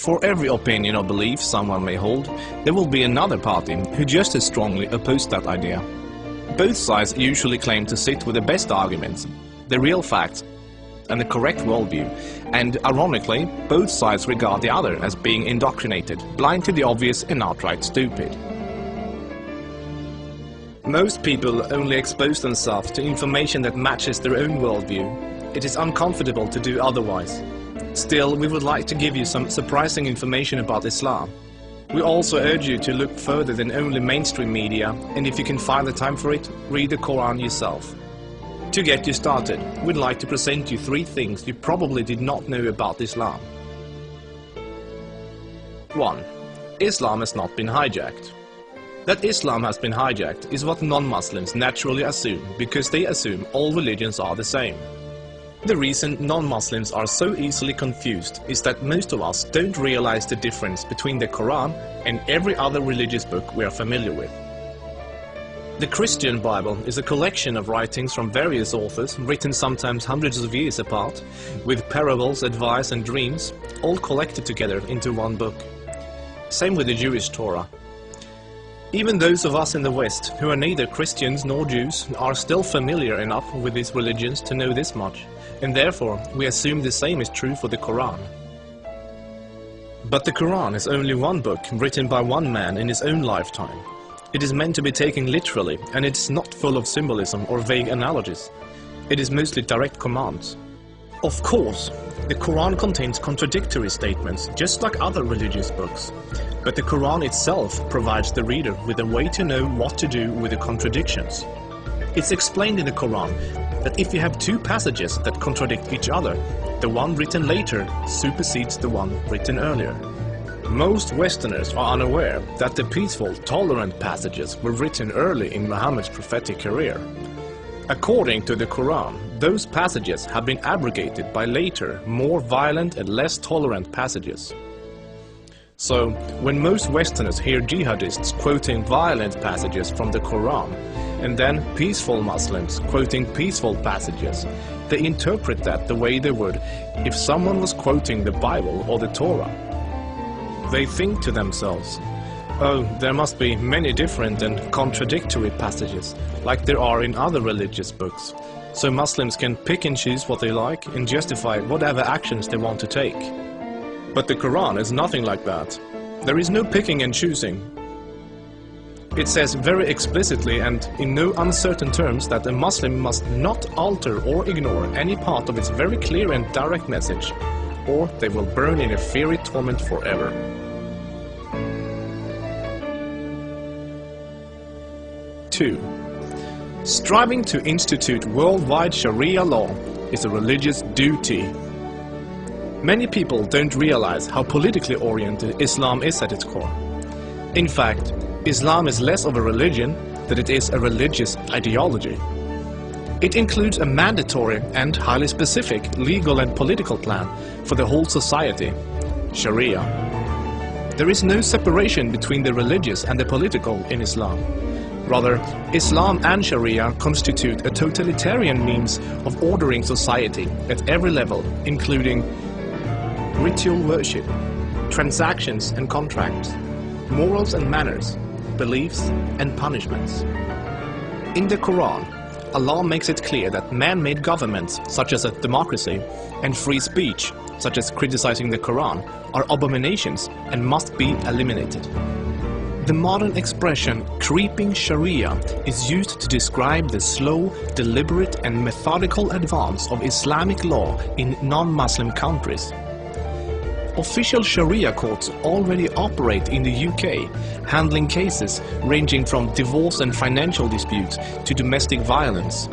For every opinion or belief someone may hold, there will be another party who just as strongly oppose that idea. Both sides usually claim to sit with the best arguments, the real facts, and the correct worldview, and ironically, both sides regard the other as being indoctrinated, blind to the obvious and outright stupid. Most people only expose themselves to information that matches their own worldview. It is uncomfortable to do otherwise. Still, we would like to give you some surprising information about Islam. We also urge you to look further than only mainstream media, and if you can find the time for it, read the Quran yourself. To get you started, we'd like to present you 3 things you probably did not know about Islam. 1. Islam has not been hijacked. That Islam has been hijacked is what non-Muslims naturally assume, because they assume all religions are the same. The reason non-Muslims are so easily confused is that most of us don't realize the difference between the Quran and every other religious book we are familiar with. The Christian Bible is a collection of writings from various authors, written sometimes hundreds of years apart, with parables, advice and dreams, all collected together into one book. Same with the Jewish Torah. Even those of us in the West, who are neither Christians nor Jews, are still familiar enough with these religions to know this much, and therefore we assume the same is true for the Quran. But the Quran is only one book written by one man in his own lifetime. It is meant to be taken literally, and it is not full of symbolism or vague analogies. It is mostly direct commands. Of course, the Quran contains contradictory statements, just like other religious books. But the Quran itself provides the reader with a way to know what to do with the contradictions. It's explained in the Quran that if you have 2 passages that contradict each other, the one written later supersedes the one written earlier. Most Westerners are unaware that the peaceful, tolerant passages were written early in Muhammad's prophetic career. According to the Quran, those passages have been abrogated by later, more violent and less tolerant passages. So, when most Westerners hear jihadists quoting violent passages from the Quran, and then peaceful Muslims quoting peaceful passages, they interpret that the way they would if someone was quoting the Bible or the Torah. They think to themselves, oh, there must be many different and contradictory passages, like there are in other religious books, so Muslims can pick and choose what they like and justify whatever actions they want to take. But the Quran is nothing like that. There is no picking and choosing. It says very explicitly and in no uncertain terms that a Muslim must not alter or ignore any part of its very clear and direct message, or they will burn in a fiery torment forever. 2. Striving to institute worldwide Sharia law is a religious duty. Many people don't realize how politically oriented Islam is at its core. In fact, Islam is less of a religion than it is a religious ideology. It includes a mandatory and highly specific legal and political plan for the whole society, Sharia. There is no separation between the religious and the political in Islam. Rather, Islam and Sharia constitute a totalitarian means of ordering society at every level, including ritual worship, transactions and contracts, morals and manners, beliefs and punishments. In the Quran, Allah makes it clear that man-made governments, such as a democracy, and free speech, such as criticizing the Quran, are abominations and must be eliminated. The modern expression creeping Sharia is used to describe the slow, deliberate and methodical advance of Islamic law in non-Muslim countries. Official Sharia courts already operate in the UK, handling cases ranging from divorce and financial disputes to domestic violence.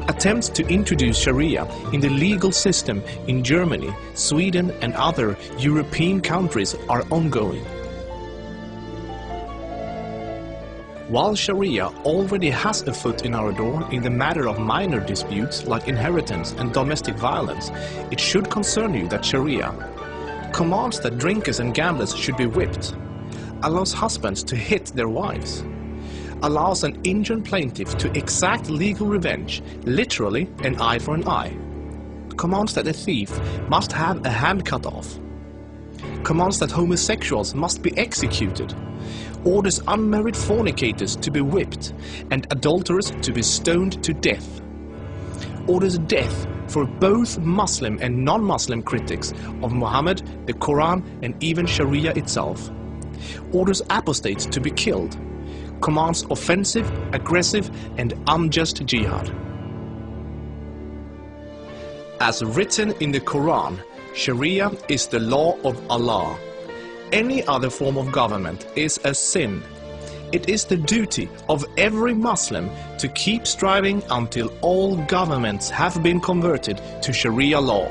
Attempts to introduce Sharia in the legal system in Germany, Sweden and other European countries are ongoing. While Sharia already has a foot in our door in the matter of minor disputes like inheritance and domestic violence, it should concern you that Sharia commands that drinkers and gamblers should be whipped, allows husbands to hit their wives, allows an injured plaintiff to exact legal revenge, literally an eye for an eye, commands that a thief must have a hand cut off, commands that homosexuals must be executed, orders unmarried fornicators to be whipped and adulterers to be stoned to death, orders death for both Muslim and non-Muslim critics of Muhammad, the Quran and even Sharia itself, orders apostates to be killed, commands offensive, aggressive and unjust jihad. As written in the Quran, Sharia is the law of Allah. Any other form of government is a sin. It is the duty of every Muslim to keep striving until all governments have been converted to Sharia law.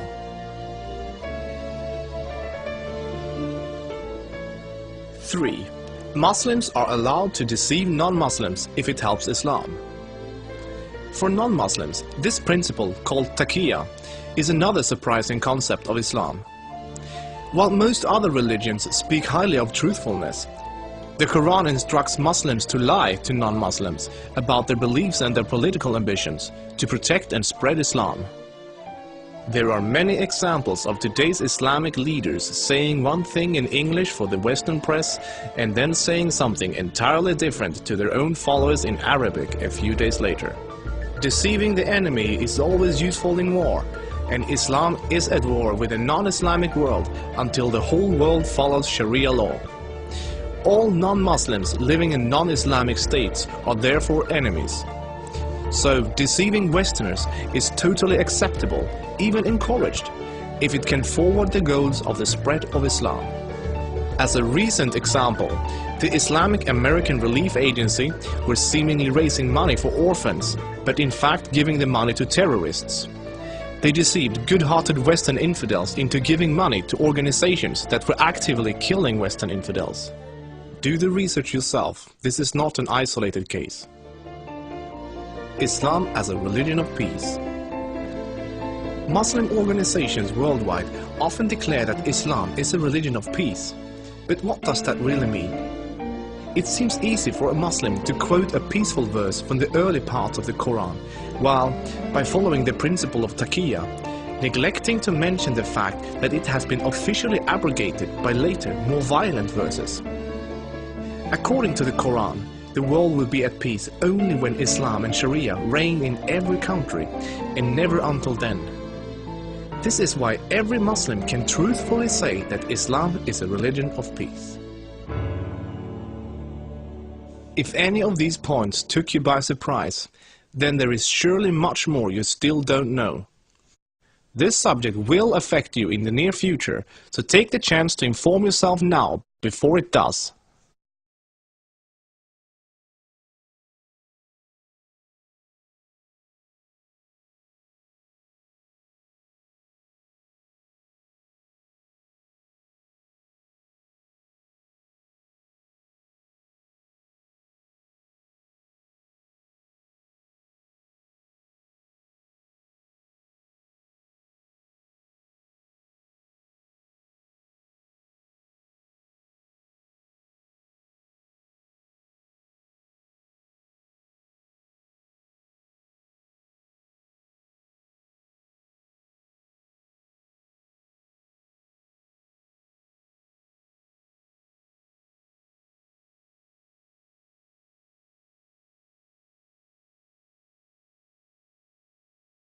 Three, Muslims are allowed to deceive non-Muslims if it helps Islam. For non-Muslims, this principle, called Taqiyya, is another surprising concept of Islam. While most other religions speak highly of truthfulness, the Quran instructs Muslims to lie to non-Muslims about their beliefs and their political ambitions to protect and spread Islam. There are many examples of today's Islamic leaders saying one thing in English for the Western press and then saying something entirely different to their own followers in Arabic a few days later. Deceiving the enemy is always useful in war, and Islam is at war with the non-Islamic world until the whole world follows Sharia law. All non-Muslims living in non-Islamic states are therefore enemies. So deceiving Westerners is totally acceptable, even encouraged, if it can forward the goals of the spread of Islam. As a recent example, the Islamic American Relief Agency were seemingly raising money for orphans, but in fact giving the money to terrorists. They deceived good-hearted Western infidels into giving money to organizations that were actively killing Western infidels. Do the research yourself. This is not an isolated case. Islam as a religion of peace. Muslim organizations worldwide often declare that Islam is a religion of peace. But what does that really mean? It seems easy for a Muslim to quote a peaceful verse from the early parts of the Quran, while, by following the principle of Taqiyya, neglecting to mention the fact that it has been officially abrogated by later, more violent verses. According to the Quran, the world will be at peace only when Islam and Sharia reign in every country, and never until then. This is why every Muslim can truthfully say that Islam is a religion of peace. If any of these points took you by surprise, then there is surely much more you still don't know. This subject will affect you in the near future, so take the chance to inform yourself now before it does.